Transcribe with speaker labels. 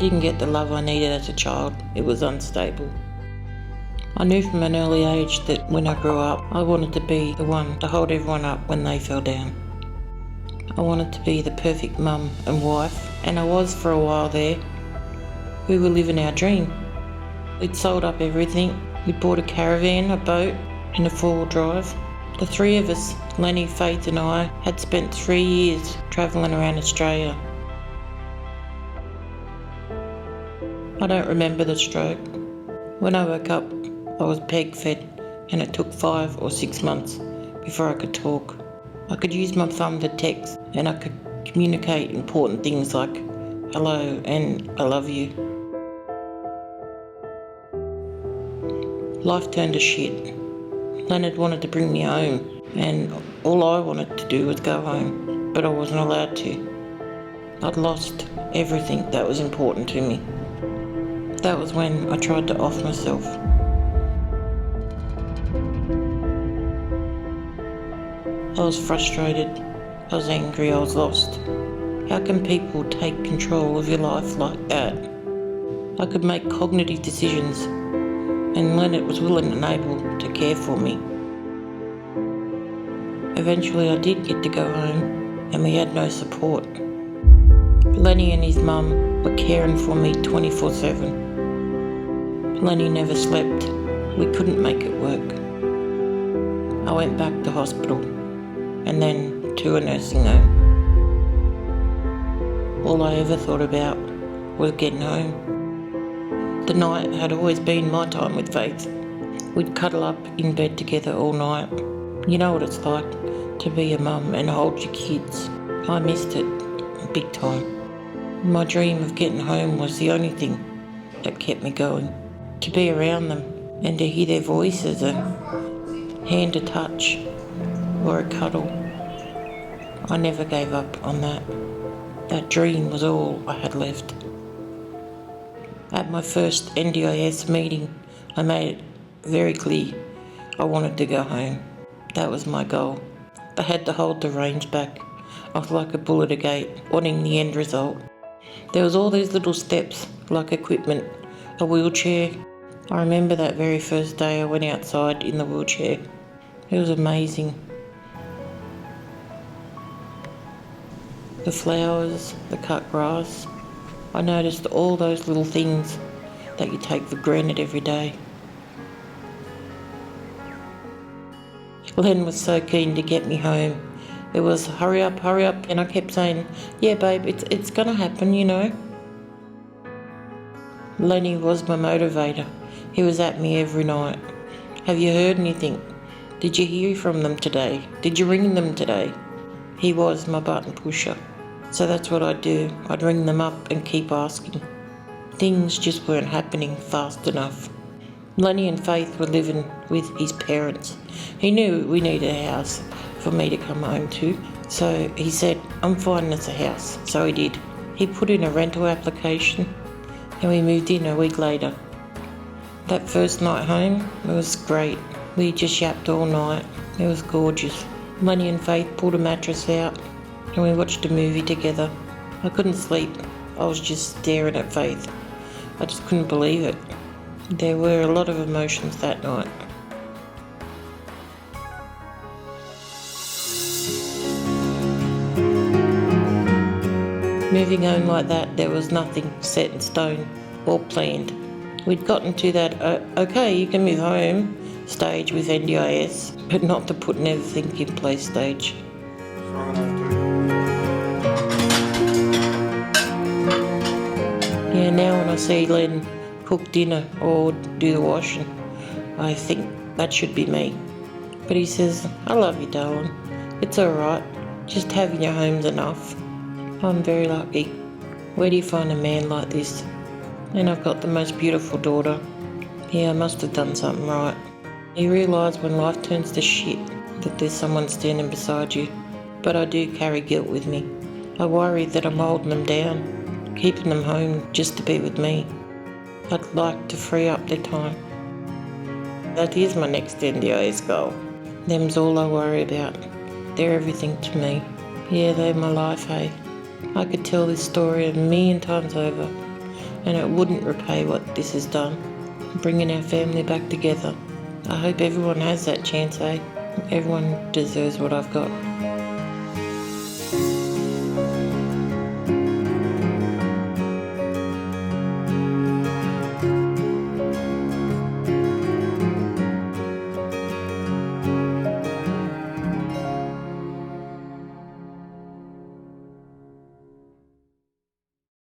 Speaker 1: didn't get the love I needed as a child. It was unstable. I knew from an early age that when I grew up, I wanted to be the one to hold everyone up when they fell down. I wanted to be the perfect mum and wife, and I was for a while there. We were living our dream. We'd sold up everything. We'd bought a caravan, a boat, and a four-wheel drive. The three of us, Lenny, Faith and I, had spent 3 years travelling around Australia. I don't remember the stroke. When I woke up, I was peg-fed, and it took 5 or 6 months before I could talk. I could use my thumb to text, and I could communicate important things like hello and I love you. Life turned to shit. Leonard wanted to bring me home, and all I wanted to do was go home, but I wasn't allowed to. I'd lost everything that was important to me. That was when I tried to off myself. I was frustrated, I was angry, I was lost. How can people take control of your life like that? I could make cognitive decisions, and Leonard was willing and able to care for me. Eventually I did get to go home, and we had no support. Lenny and his mum were caring for me 24/7. Lenny never slept. We couldn't make it work. I went back to hospital, and then to a nursing home. All I ever thought about was getting home. The night had always been my time with Faith. We'd cuddle up in bed together all night. You know what it's like to be a mum and hold your kids. I missed it big time. My dream of getting home was the only thing that kept me going. To be around them and to hear their voices, a hand to touch or a cuddle. I never gave up on that. That dream was all I had left. At my first NDIS meeting, I made it very clear I wanted to go home. That was my goal. I had to hold the reins back. I was like a bull at a gate, wanting the end result. There was all these little steps, like equipment, a wheelchair. I remember that very first day I went outside in the wheelchair. It was amazing. The flowers, the cut grass. I noticed all those little things that you take for granted every day. Len was so keen to get me home. It was hurry up, and I kept saying, yeah babe, it's gonna happen, you know. Lenny was my motivator. He was at me every night. Have you heard anything? Did you hear from them today? Did you ring them today? He was my button pusher. So that's what I'd do. I'd ring them up and keep asking. Things just weren't happening fast enough. Lenny and Faith were living with his parents. He knew we needed a house for me to come home to, so he said, I'm finding us a house. So he did. He put in a rental application, and we moved in a week later. That first night home, it was great. We just yapped all night. It was gorgeous. Lenny and Faith pulled a mattress out, and we watched a movie together. I couldn't sleep. I was just staring at Faith. I just couldn't believe it. There were a lot of emotions that night. Moving home like that, there was nothing set in stone or planned. We'd gotten to that, okay, you can move home stage with NDIS, but not the putting everything in place stage. Yeah, now when I see Len cook dinner or do the washing, I think that should be me. But he says, I love you, darling. It's alright. Just having your home's enough. I'm very lucky. Where do you find a man like this? And I've got the most beautiful daughter. Yeah, I must have done something right. You realise when life turns to shit that there's someone standing beside you. But I do carry guilt with me. I worry that I'm holding them down, keeping them home just to be with me. I'd like to free up their time. That is my next NDIS goal. Them's all I worry about. They're everything to me. Yeah, they're my life, hey. I could tell this story 1,000,000 times over. and it wouldn't repay what this has done, bringing our family back together. I hope everyone has that chance, eh? Everyone deserves what I've got.